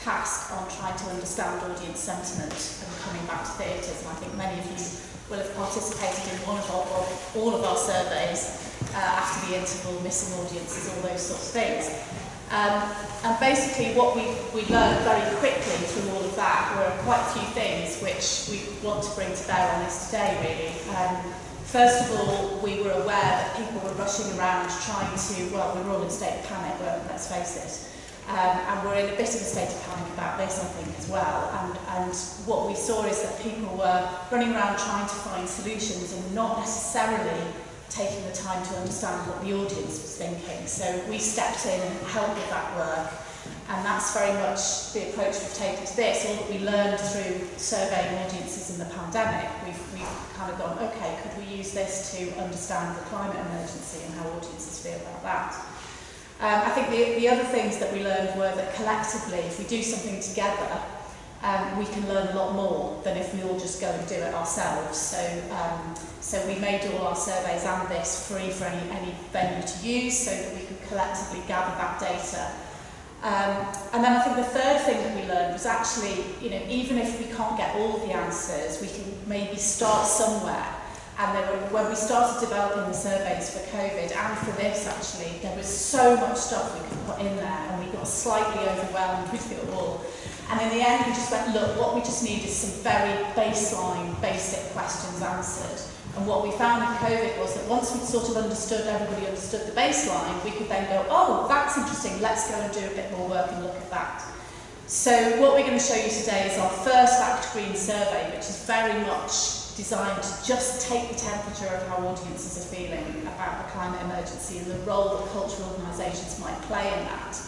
task on trying to understand audience sentiment and coming back to theatres, and I think many of you will have participated in one of our, well, all of our surveys after the interval, missing audiences, all those sorts of things. And basically what we learned very quickly through all of that were quite a few things which we want to bring to bear on this today, really. First of all, we were aware that people were rushing around trying to, well, we were all in a state of panic, let's face it. And we're in a bit of a state of panic about this, I think, as well. And what we saw is that people were running around trying to find solutions and not necessarily taking the time to understand what the audience was thinking. So we stepped in and helped with that work. And that's very much the approach we've taken to this. All that we learned through surveying audiences in the pandemic, we've kind of gone, okay, could we use this to understand the climate emergency and how audiences feel about that? I think the other things that we learned were that collectively, if we do something together, we can learn a lot more than if we all just go and do it ourselves. So we made all our surveys and this free for any venue to use so that we could collectively gather that data. And then I think the third thing that we learned was actually, you know, even if we can't get all the answers, we can maybe start somewhere. And when we started developing the surveys for COVID and for this actually, there was so much stuff we could put in there and we got slightly overwhelmed with it all. And in the end we just went, look, what we just need is some very baseline, basic questions answered. And what we found in COVID was that once we'd sort of everybody understood the baseline, we could then go, oh, that's interesting, let's go and do a bit more work and look at that. So what we're going to show you today is our first Act Green survey, which is very much designed to just take the temperature of how audiences are feeling about the climate emergency and the role that cultural organisations might play in that.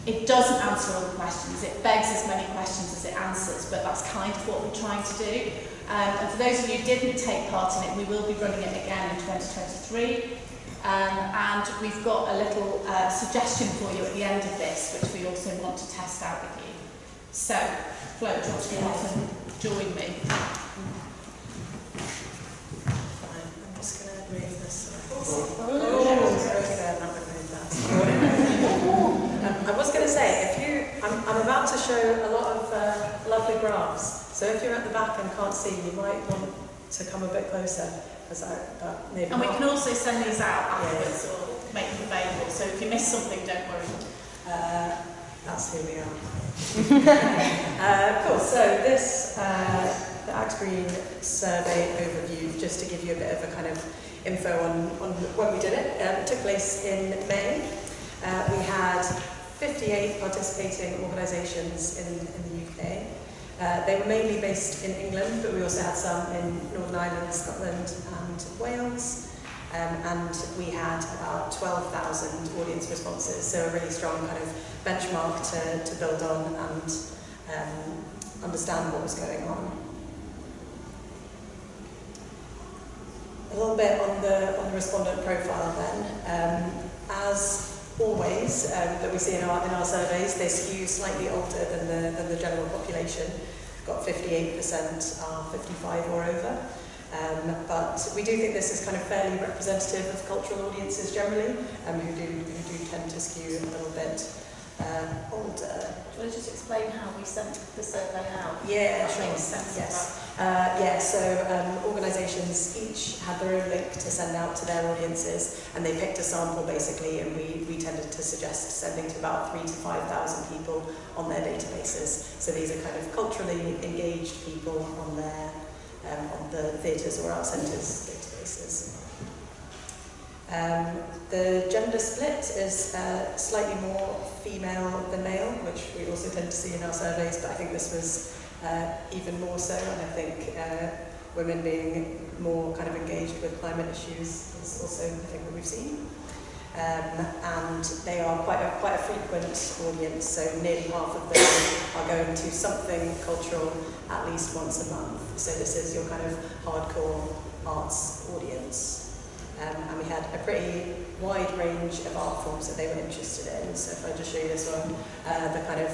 It doesn't answer all the questions, it begs as many questions as it answers, but that's kind of what we're trying to do. And for those of you who didn't take part in it, we will be running it again in 2023. And we've got a little suggestion for you at the end of this, which we also want to test out with you. So, Flo, do you want to come off and join me? I'm just going to move this. I was going to say, I'm about to show a lot of lovely graphs. So if you're at the back and can't see, you might want to come a bit closer. Maybe and we can also send these out afterwards or make them available. So if you miss something, don't worry. That's who we are. Cool. So this, the Act Green survey overview, just to give you a bit of a kind of info on when we did it. It took place in May. We had 58 participating organisations in the UK. They were mainly based in England, but we also had some in Northern Ireland, Scotland and Wales. And we had about 12,000 audience responses, so a really strong kind of benchmark to build on and understand what was going on. A little bit on the respondent profile then. As always, that we see in our surveys, they skew slightly older than the general population. Got 58% are 55 or over. But we do think this is kind of fairly representative of cultural audiences generally, who do tend to skew a little bit older. Do you want to just explain how we sent the survey out? Yeah, sure. Yes. So organisations each had their own link to send out to their audiences, and they picked a sample basically, and we tended to suggest sending to about 3,000 to 5,000 people on their databases. So these are kind of culturally engaged people on their on the theatres or art centres databases. The gender split is slightly more female than male, which we also tend to see in our surveys, but I think this was even more so, and I think women being more kind of engaged with climate issues is also a thing that we've seen. And they are quite a frequent audience, so nearly half of them are going to something cultural at least once a month. So this is your kind of hardcore arts audience. And we had a pretty wide range of art forms that they were interested in. So if I just show you this one, the kind of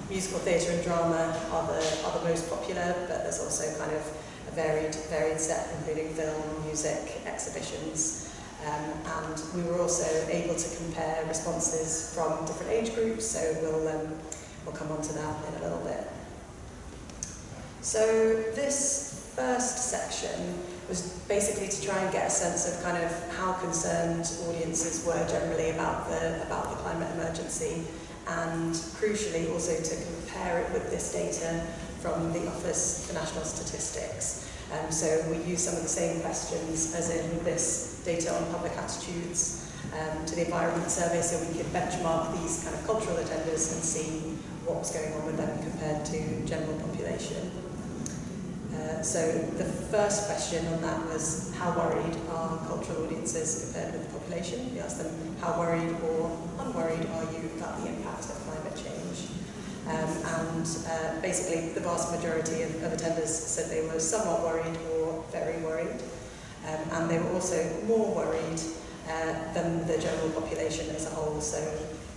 musical theatre and drama are the most popular, but there's also kind of a varied set, including film, music, exhibitions. And we were also able to compare responses from different age groups, so we'll come on to that in a little bit. So this first section was basically to try and get a sense of kind of how concerned audiences were generally about the climate emergency, and crucially also to compare it with this data from the Office for National Statistics. So we use some of the same questions as in this data on public attitudes to the environment survey, so we could benchmark these kind of cultural attenders and see what was going on with them compared to general population. So the first question on that was, how worried are cultural audiences compared with the population? We asked them, how worried or unworried are you about the impact of climate change? Basically the vast majority of attenders said they were somewhat worried or very worried. And they were also more worried than the general population as a whole. So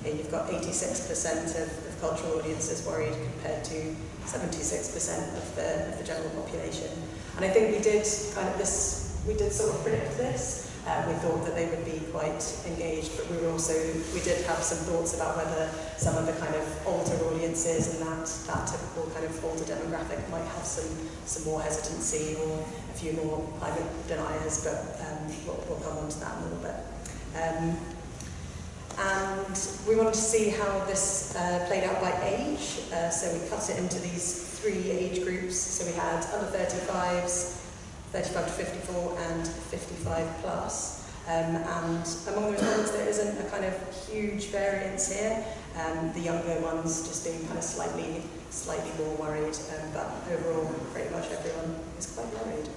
here you've got 86% of cultural audiences worried compared to 76% of the general population. And I think we did sort of predict this. We thought that they would be quite engaged, but we did have some thoughts about whether some of the kind of older audiences and that typical kind of older demographic might have some more hesitancy or a few more climate deniers, but we'll come on to that in a little bit. And we wanted to see how this played out by age, so we cut it into these 3 age groups. So we had under 35s, 35 to 54 and 55 plus. And among the respondents there isn't a kind of huge variance here. The younger ones just being kind of slightly more worried, but overall pretty much everyone is quite worried.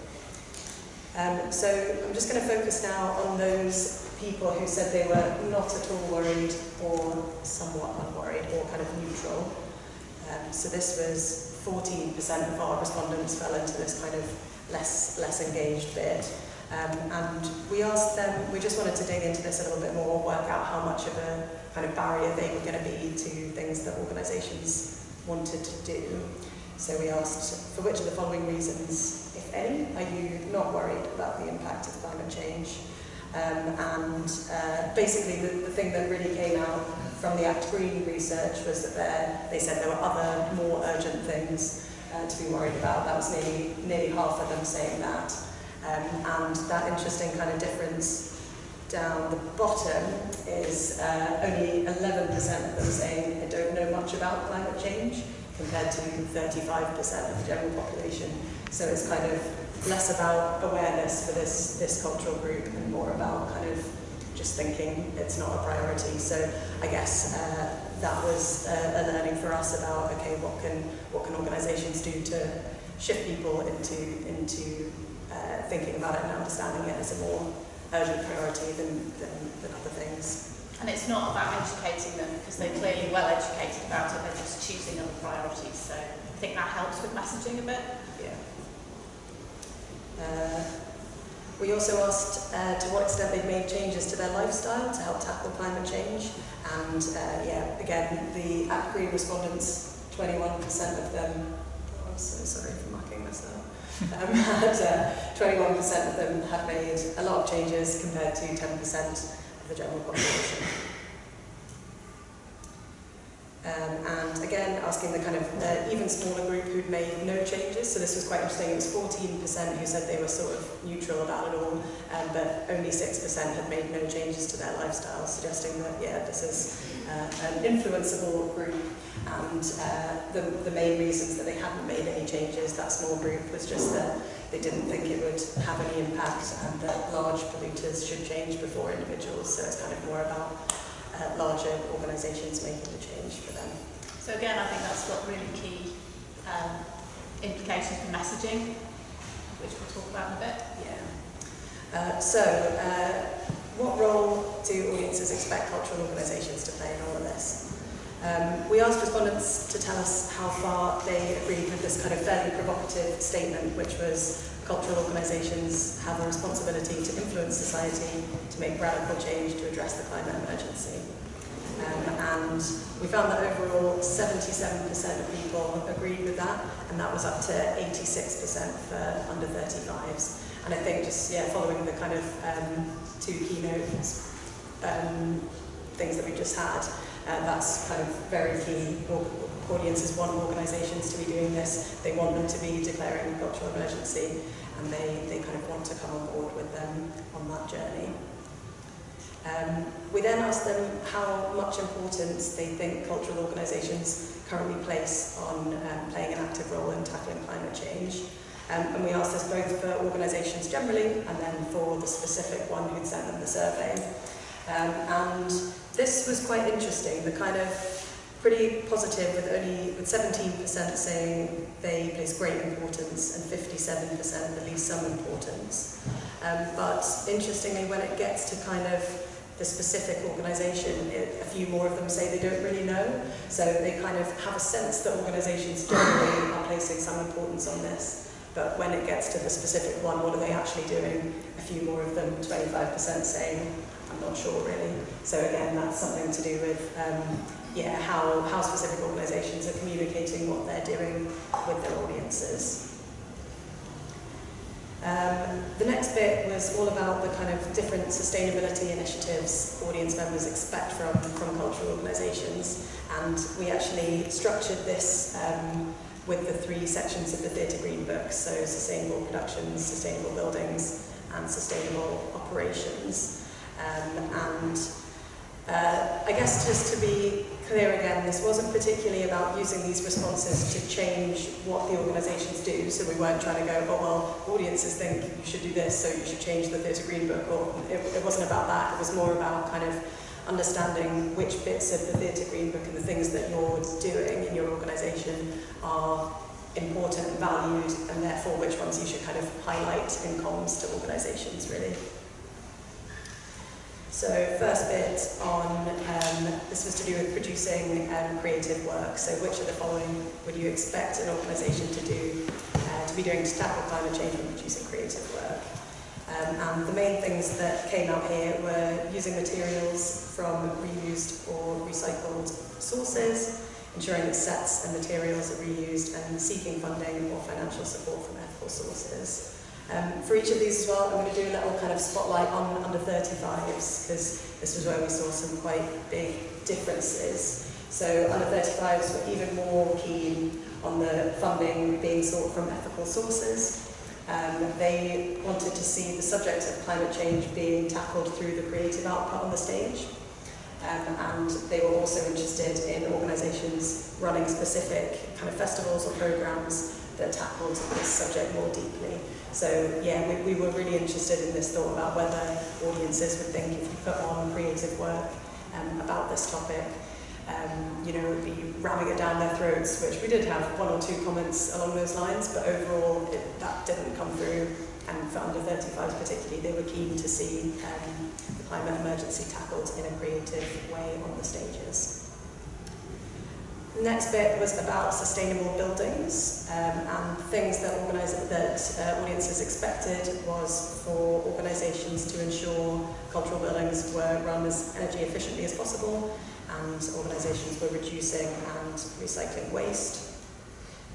So I'm just going to focus now on those people who said they were not at all worried or somewhat unworried or kind of neutral. So this was 14% of our respondents fell into this kind of less engaged bit. And we asked them, we just wanted to dig into this a little bit more, work out how much of a kind of barrier they were going to be to things that organisations wanted to do. So we asked, for which of the following reasons, if any, are you not worried about the impact of climate change? Basically the thing that really came out from the Act Green research was that they said there were other more urgent things to be worried about. That was nearly half of them saying that. And that interesting kind of difference down the bottom is only 11% of them saying they don't know much about climate change, compared to 35% of the general population. So it's kind of less about awareness for this cultural group and more about kind of just thinking it's not a priority. So I guess that was a learning for us about, okay, what can organisations do to shift people into thinking about it and understanding it as a more urgent priority than other things. And it's not about educating them, because they're clearly well educated about it, they're just choosing other priorities. So I think that helps with messaging a bit. Yeah. We also asked to what extent they've made changes to their lifestyle to help tackle climate change. And again, the Act Green respondents, 21% of them, oh, I'm so sorry for mucking this up, 21% of them have made a lot of changes compared to 10% of the general population. And again, asking the kind of even smaller group who'd made no changes. So this was quite interesting. It was 14% who said they were sort of neutral about it all, but only 6% had made no changes to their lifestyle, suggesting that, yeah, this is an influenceable group. And the main reasons that they hadn't made any changes, that small group, was just that they didn't think it would have any impact and that large polluters should change before individuals. So it's kind of more about larger organisations making the change for them. So again, I think that's got really key implications for messaging, which we'll talk about in a bit. Yeah. What role do audiences expect cultural organisations to play in all of this? We asked respondents to tell us how far they agreed with this kind of fairly provocative statement, which was cultural organisations have a responsibility to influence society to make radical change to address the climate emergency. And we found that overall 77% of people agreed with that, and that was up to 86% for under 35s. And I think just, following the kind of two keynote things that we just had, that's kind of very key, or audiences want organisations to be doing this. They want them to be declaring a cultural emergency, and they kind of want to come on board with them on that journey. We then asked them how much importance they think cultural organisations currently place on playing an active role in tackling climate change. And we asked this both for organisations generally and then for the specific one who'd sent them the survey. And this was quite interesting, the kind of pretty positive with 17% saying they place great importance and 57% at least some importance. But interestingly, when it gets to kind of the specific organisation, a few more of them say they don't really know. So they kind of have a sense that organisations generally are placing some importance on this. But when it gets to the specific one, what are they actually doing? A few more of them, 25% saying, I'm not sure really. So again, that's something to do with how specific organisations are communicating what they're doing with their audiences. The next bit was all about the kind of different sustainability initiatives audience members expect from cultural organisations, and we actually structured this with the 3 sections of the Theatre Green Book, so sustainable productions, sustainable buildings, and sustainable operations. I guess just to be clear again, this wasn't particularly about using these responses to change what the organisations do, so we weren't trying to go, oh well, audiences think you should do this, so you should change the Theatre Green Book, or it wasn't about that. It was more about kind of understanding which bits of the Theatre Green Book and the things that you're doing in your organisation are important and valued, and therefore which ones you should kind of highlight in comms to organisations, really. So first bit on, this was to do with producing creative work. So which of the following would you expect an organisation to be doing to tackle climate change when producing creative work? And the main things that came out here were using materials from reused or recycled sources, ensuring that sets and materials are reused, and seeking funding or financial support from ethical sources. For each of these as well, I'm going to do a little kind of spotlight on under 35s, because this was where we saw some quite big differences. So under 35s were even more keen on the funding being sought from ethical sources. They wanted to see the subject of climate change being tackled through the creative output on the stage. And they were also interested in organisations running specific kind of festivals or programmes that tackled this subject more deeply. So yeah, we were really interested in this thought about whether audiences would think if you put on creative work about this topic, it would be ramming it down their throats, which we did have 1 or 2 comments along those lines, but overall that didn't come through. And for under 35s particularly, they were keen to see the climate emergency tackled in a creative way on the stages. The next bit was about sustainable buildings, and things that audiences expected was for organisations to ensure cultural buildings were run as energy efficiently as possible, and organisations were reducing and recycling waste.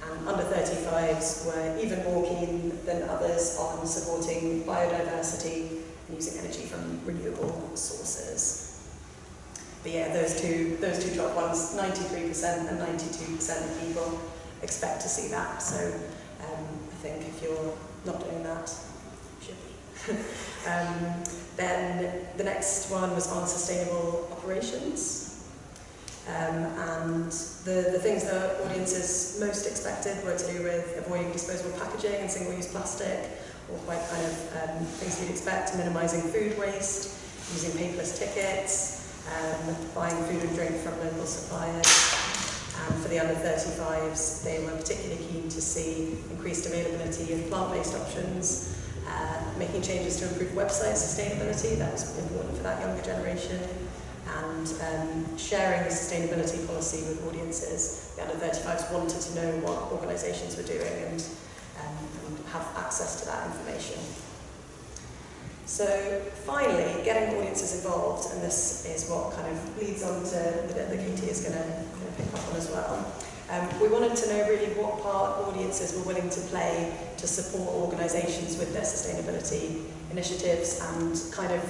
And under 35s were even more keen than others on supporting biodiversity and using energy from renewable sources. But yeah, those two top ones, 93% and 92% of people expect to see that. So I think if you're not doing that, you should be. Then the next one was on sustainable operations. And the things that audiences most expected were to do with avoiding disposable packaging and single-use plastic, or quite kind of things you'd expect, minimising food waste, using paperless tickets, buying food and drink from local suppliers. And for the under 35s, they were particularly keen to see increased availability of plant-based options, making changes to improve website sustainability, that was important for that younger generation, and sharing the sustainability policy with audiences. The under 35s wanted to know what organisations were doing and have access to that information. So finally, getting audiences involved, and this is what kind of leads on to the bit that Katy is going to pick up on as well. We wanted to know really what part audiences were willing to play to support organisations with their sustainability initiatives, and kind of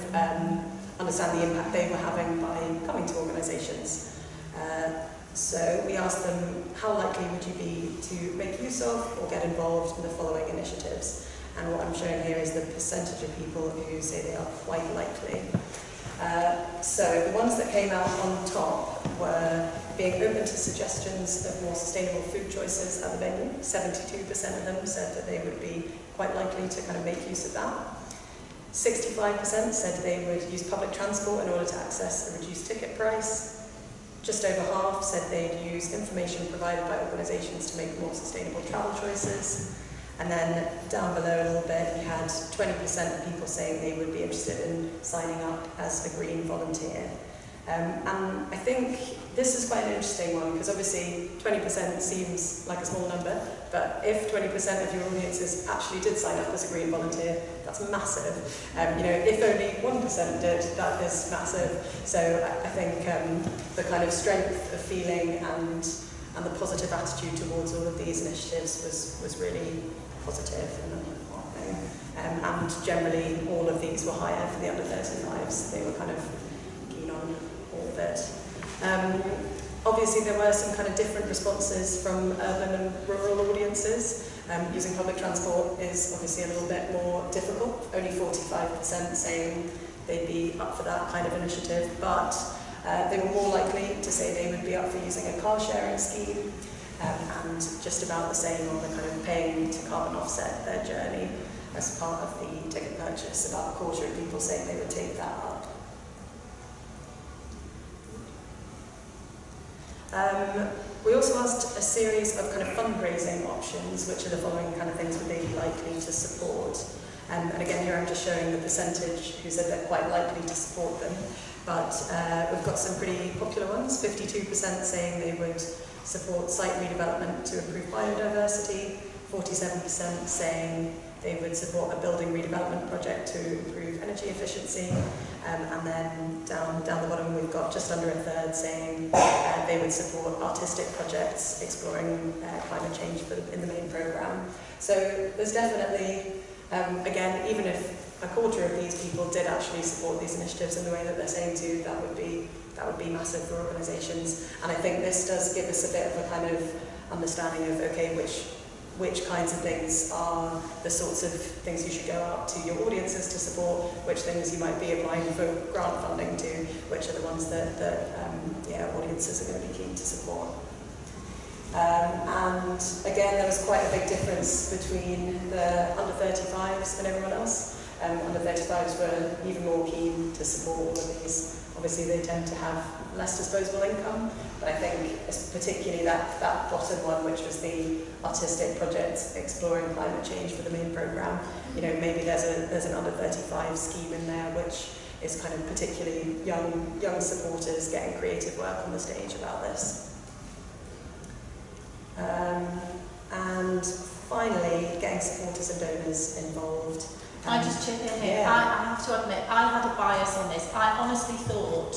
understand the impact they were having by coming to organisations. So we asked them, how likely would you be to make use of or get involved in the following initiatives? And what I'm showing here is the percentage of people who say they are quite likely. So the ones that came out on top were being open to suggestions of more sustainable food choices at the venue. 72% of them said that they would be quite likely to kind of make use of that. 65% said they would use public transport in order to access a reduced ticket price. Just over half said they'd use information provided by organisations to make more sustainable travel choices. And then down below a little bit, you had 20% of people saying they would be interested in signing up as a green volunteer. And I think this is quite an interesting one, because obviously 20% seems like a small number, but if 20% of your audiences actually did sign up as a green volunteer, that's massive. You know, if only 1% did, that is massive. So I think the kind of strength of feeling and the positive attitude towards all of these initiatives was really positive. And generally, all of these were higher for the under 35s. They were kind of keen on all of it. Obviously, there were some kind of different responses from urban and rural audiences. Using public transport is obviously a little bit more difficult. Only 45% saying they'd be up for that kind of initiative, but they were more likely to say they would be up for using a car sharing scheme, and just about the same on the kind of paying to carbon offset their journey as part of the ticket purchase. About a quarter of people saying they would take that up. We also asked a series of kind of fundraising options, which are the following kind of things would they be likely to support. And again, here I'm just showing the percentage who said they're quite likely to support them. But we've got some pretty popular ones. 52% saying they would support site redevelopment to improve biodiversity. 47% saying they would support a building redevelopment project to improve energy efficiency. And then down the bottom, we've got just under a third saying they would support artistic projects exploring climate change in the main programme. So there's definitely, again, even if a quarter of these people did actually support these initiatives in the way that they're saying to, that would be massive for organisations. And I think this does give us a bit of a kind of understanding of, okay, which kinds of things are the sorts of things you should go out to your audiences to support, which things you might be applying for grant funding to, which are the ones that audiences are going to be keen to support. And again, there was quite a big difference between the under 35s and everyone else. Under 35s were even more keen to support all of these. Obviously, they tend to have less disposable income, but I think particularly that bottom one, which was the artistic project exploring climate change for the main programme, you know, maybe there's an under 35 scheme in there, which is kind of particularly young supporters getting creative work on the stage about this. And finally, getting supporters and donors involved. Can I just chip in here? Yeah. I have to admit, I had a bias on this. I honestly thought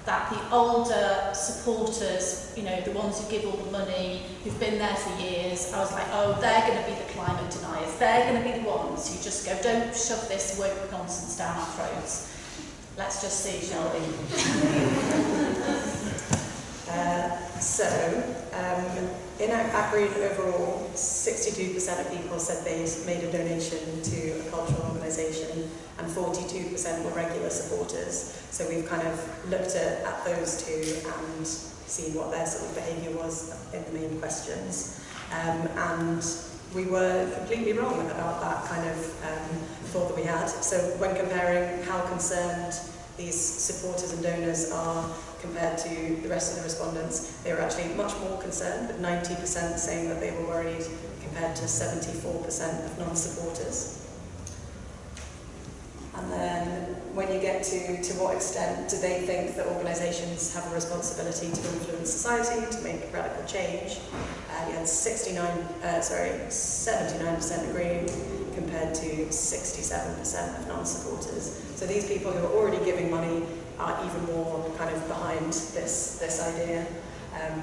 that the older supporters, you know, the ones who give all the money, who've been there for years, I was like, oh, they're going to be the climate deniers. They're going to be the ones who just go, don't shove this woke nonsense down our throats. Let's just see, shall we? In Green overall, 62% of people said they made a donation to a cultural organisation, and 42% were regular supporters. So we've kind of looked at those two and seen what their sort of behaviour was in the main questions. And we were completely wrong about that kind of thought that we had. So when comparing how concerned these supporters and donors are compared to the rest of the respondents, they were actually much more concerned, with 90% saying that they were worried compared to 74% of non-supporters. And then when you get to what extent do they think that organisations have a responsibility to influence society, to make radical change, you had 79% agreeing compared to 67% of non-supporters. So these people who are already giving money are even more kind of behind this idea, and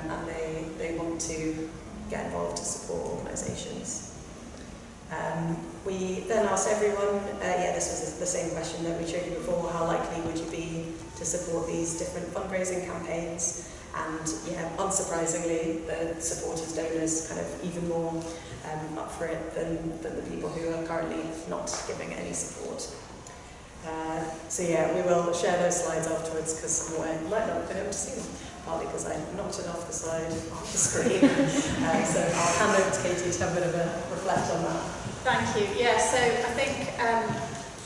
they want to get involved to support organisations. We then asked everyone, this was the same question that we showed you before, how likely would you be to to support these different fundraising campaigns. And yeah, unsurprisingly, the supporters, donors, kind of even more up for it than the people who are currently not giving any support. So yeah, we will share those slides afterwards because you might not have been able to see them, partly because I knocked it off the side of the screen. So I'll hand over to Katy to have a bit of a reflect on that. Thank you. Yeah, so I think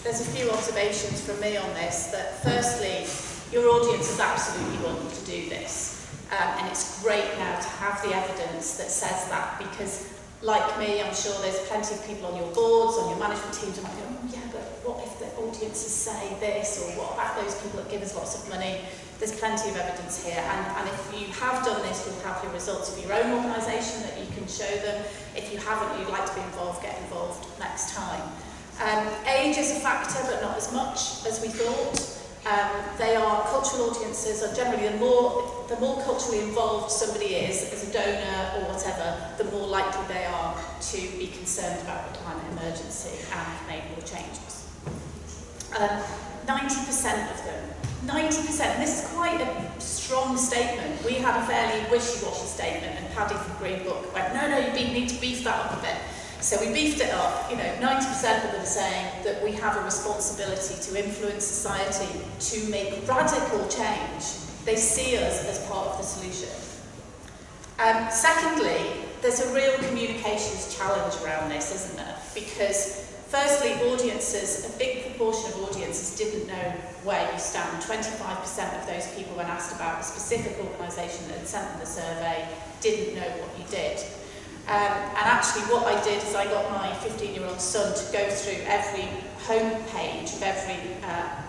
there's a few observations from me on this. That firstly, your audience is absolutely want you to do this. And it's great now to have the evidence that says that, because like me, I'm sure there's plenty of people on your boards, on your management teams, who might go, oh, yeah, but what if the audiences say this, or what about those people that give us lots of money? There's plenty of evidence here, and if you have done this, you'll have your results of your own organisation that you can show them. If you haven't, you'd like to be involved, get involved next time. Age is a factor, but not as much as we thought. They are cultural audiences, or generally the more culturally involved somebody is as a donor or whatever, the more likely they are to be concerned about the climate emergency and make more changes. 90% of them, 90%, and this is quite a strong statement. We had a fairly wishy-washy statement, and Paddy from Green Book went, no, you need to beef that up a bit. So we beefed it up. 90% of them are saying that we have a responsibility to influence society, to make radical change. They see us as part of the solution. Secondly, there's a real communications challenge around this, isn't there? Because firstly, audiences, a big proportion of audiences didn't know where you stand. 25% of those people, when asked about a specific organisation that had sent them the survey, didn't know what you did. And actually what I did is I got my 15-year-old son to go through every homepage of every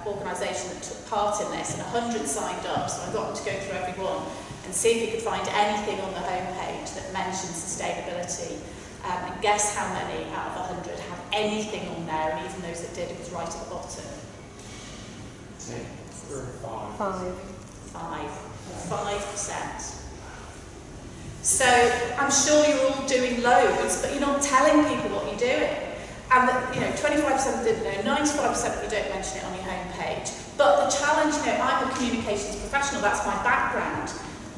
organisation that took part in this, and 100 signed up, so I got him to go through every one and see if he could find anything on the homepage that mentioned sustainability. And guess how many out of 100 have anything on there, and even those that did, it was right at the bottom. 5%. So I'm sure you're all doing loads, but you're not telling people what you're doing. And 25% didn't know, 95% of you don't mention it on your homepage. But the challenge, I'm a communications professional, that's my background.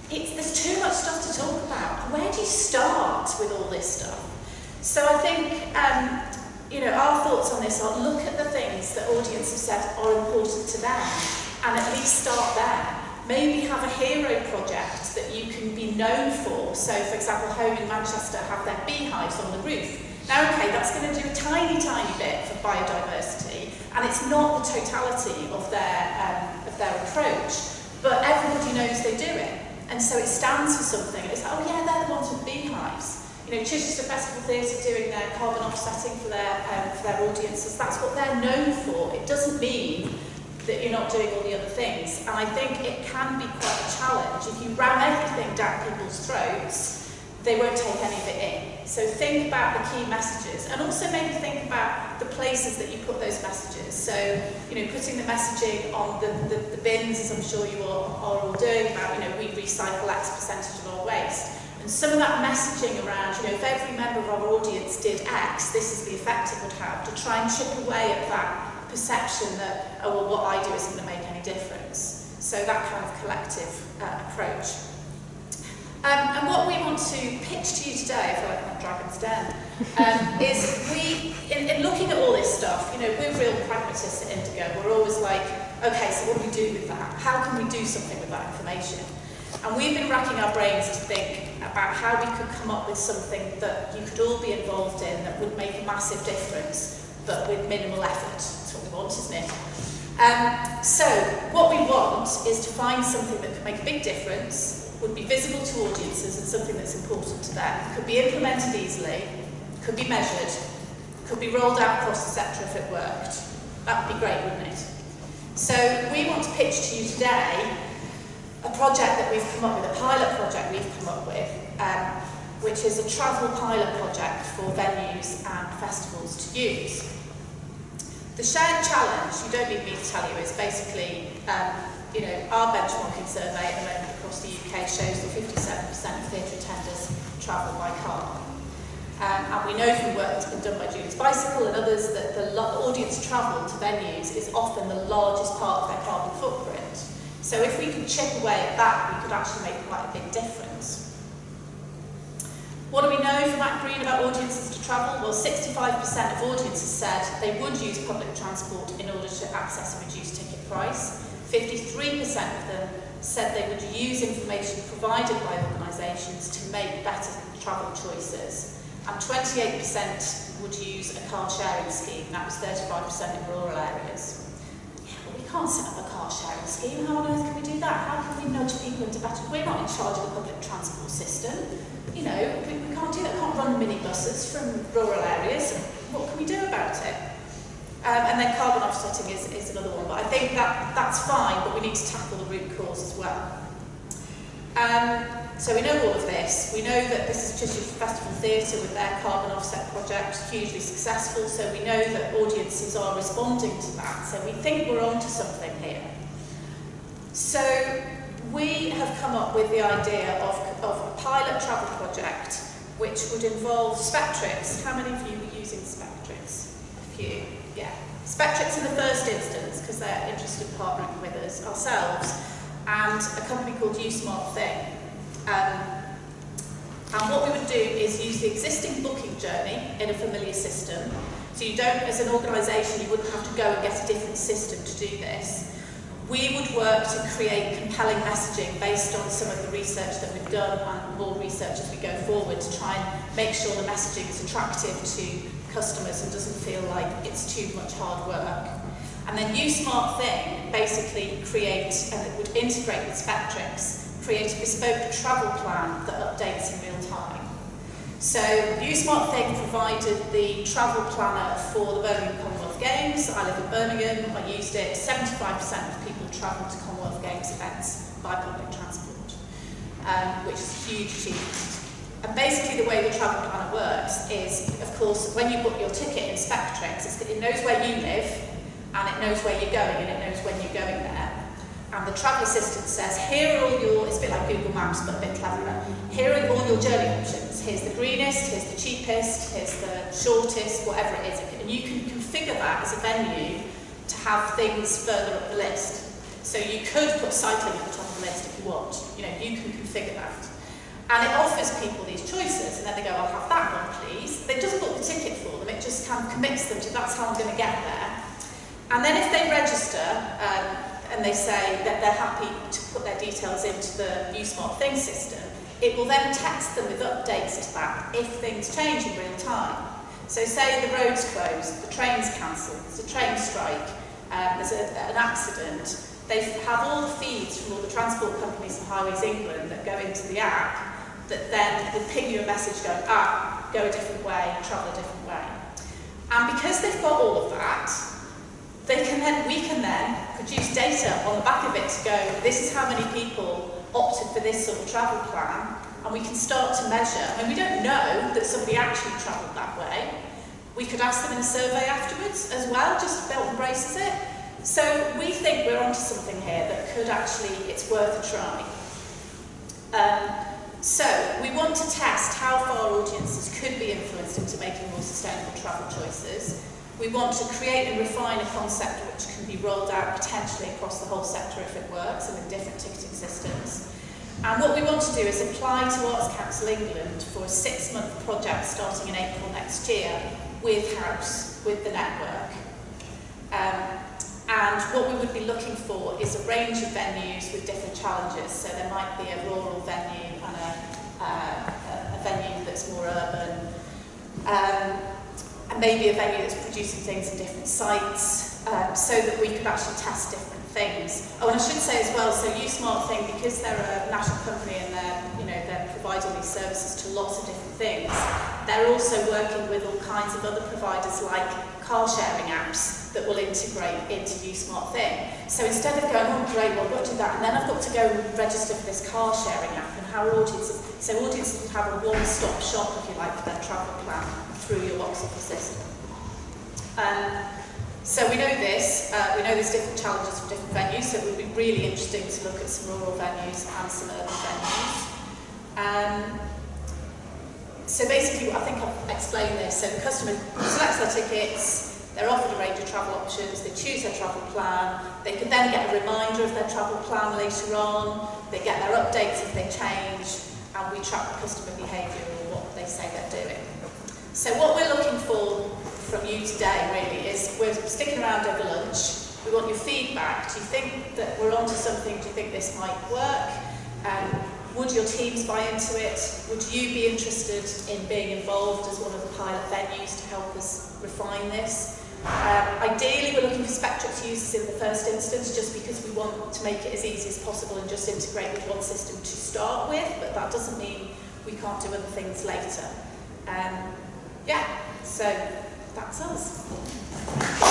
There's too much stuff to talk about. Where do you start with all this stuff? So I think, our thoughts on this are look at the things that audiences have said are important to them, and at least start there. Maybe have a hero project that you can be known for. So, for example, Home in Manchester have their beehives on the roof. Now, okay, that's going to do a tiny bit for biodiversity, and it's not the totality of their approach, but everybody knows they do it. And so it stands for something. It's like, oh yeah, they're the ones with beehives. Chichester Festival Theatre doing their carbon offsetting for their audiences. That's what they're known for. It doesn't mean that you're not doing all the other things. And I think it can be quite a challenge. If you ram everything down people's throats, they won't take any of it in. So think about the key messages, and also maybe think about the places that you put those messages. So, putting the messaging on the bins, as I'm sure you are all doing, about, we recycle X percentage of our waste. And some of that messaging around, if every member of our audience did X, this is the effect it would have, to try and chip away at that perception that, oh, well, what I do isn't going to make any difference. So that kind of collective approach. And what we want to pitch to you today, I feel like I'm dragon's den, is in looking at all this stuff, we're real pragmatists at Indigo. We're always like, okay, so what do we do with that? How can we do something with that information? And we've been racking our brains to think about how we could come up with something that you could all be involved in that would make a massive difference, but with minimal effort. That's what we want, isn't it? So what we want is to find something that could make a big difference, would be visible to audiences, and something that's important to them. Could be implemented easily, could be measured, could be rolled out across the sector if it worked. That would be great, wouldn't it? So we want to pitch to you today a project that we've come up with, a pilot project we've come up with, which is a travel pilot project for venues and festivals to use. The shared challenge, you don't need me to tell you, is basically, our benchmarking survey at the moment across the UK shows that 57% of theatre attenders travel by car. And we know from work that's been done by Julie's Bicycle and others that the audience travel to venues is often the largest part of their carbon footprint. So if we could chip away at that, we could actually make quite a big difference. What do we know from Matt Green about audiences to travel? Well, 65% of audiences said they would use public transport in order to access a reduced ticket price. 53% of them said they would use information provided by organisations to make better travel choices. And 28% would use a car sharing scheme. That was 35% in rural areas. Yeah, but we can't set up a car sharing scheme. How on earth can we do that? How can we nudge people into better? We're not in charge of the public transport system. You know, we can't do that. We can't run minibuses from rural areas. What can we do about it? And then carbon offsetting is another one. But I think that's fine, but we need to tackle the root cause as well. So we know all of this. We know that this is Cheshire Festival Theatre with their carbon offset project, hugely successful. So we know that audiences are responding to that. So we think we're onto something here. So we have come up with the idea of a pilot travel project which would involve Spectrix. How many of you were using Spectrix? A few, yeah. Spectrix in the first instance, because they're interested in partnering with us ourselves, and a company called USmartThing. And what we would do is use the existing booking journey in a familiar system. So you don't, as an organisation, you wouldn't have to go and get a different system to do this. We would work to create compelling messaging based on some of the research that we've done and more research as we go forward to try and make sure the messaging is attractive to customers and doesn't feel like it's too much hard work. And then USmartThing basically create, and it would integrate with Spectrix, create a bespoke travel plan that updates in real time. So USmartThing provided the travel planner for the Birmingham Commonwealth Games. I live in Birmingham, I used it. 75% of people travel to Commonwealth Games events by public transport, which is a huge achievement. And basically the way the travel planner works is, of course, when you book your ticket in Spectrix, it knows where you live, and it knows where you're going, and it knows when you're going there. And the travel assistant says, here are all your, it's a bit like Google Maps, but a bit cleverer. Here are all your journey options. Here's the greenest, here's the cheapest, here's the shortest, whatever it is. And you can configure that as a venue to have things further up the list. So you could put cycling at the top of the list if you want. You know, you can configure that. And it offers people these choices, and then they go, I'll have that one, please. It doesn't book the ticket for them, it just kind of commits them to that's how I'm going to get there. And then if they register, and they say that they're happy to put their details into the USmartThing system, it will then text them with updates to that if things change in real time. So say the road's closed, the train's cancelled, there's a train strike, there's an accident. They have all the feeds from all the transport companies and Highways England that go into the app that then will ping you a message going, go a different way, travel a different way. And because they've got all of that, we can then produce data on the back of it to go, this is how many people opted for this sort of travel plan, and we can start to measure. I mean, we don't know that somebody actually travelled that way. We could ask them in a survey afterwards as well, just belt and braces it. So we think we're onto something here that could actually, it's worth a try. So we want to test how far audiences could be influenced into making more sustainable travel choices. We want to create and refine a concept which can be rolled out potentially across the whole sector if it works and with different ticketing systems. And what we want to do is apply to Arts Council England for a 6-month project starting in April next year with House, with the network. And what we would be looking for is a range of venues with different challenges. So there might be a rural venue and a venue that's more urban. And maybe a venue that's producing things in different sites, so that we could actually test different things. Oh, and I should say as well, so USmartThing, because they're a national company and they're providing these services to lots of different things, they're also working with all kinds of other providers like car sharing apps that will integrate into USmartThing. So instead of going, oh great, well I've got to do that, and then I've got to go and register for this car sharing app, and how audiences would have a one-stop shop, if you like, for their travel plan through your box office system. So we know this, we know there's different challenges for different venues, so it would be really interesting to look at some rural venues and some urban venues. So basically, I think I've explained this. So the customer selects their tickets, They're offered a range of travel options, they choose their travel plan, they can then get a reminder of their travel plan later on, they get their updates if they change, and we track the customer behaviour or what they say they're doing. So what we're looking for from you today really is, we're sticking around over lunch. We want your feedback. Do you think that we're onto something? Do you think this might work? Would your teams buy into it? Would you be interested in being involved as one of the pilot venues to help us refine this? Ideally, we're looking for Spectrix users in the first instance, just because we want to make it as easy as possible and just integrate with one system to start with, but that doesn't mean we can't do other things later. Yeah, so that's us.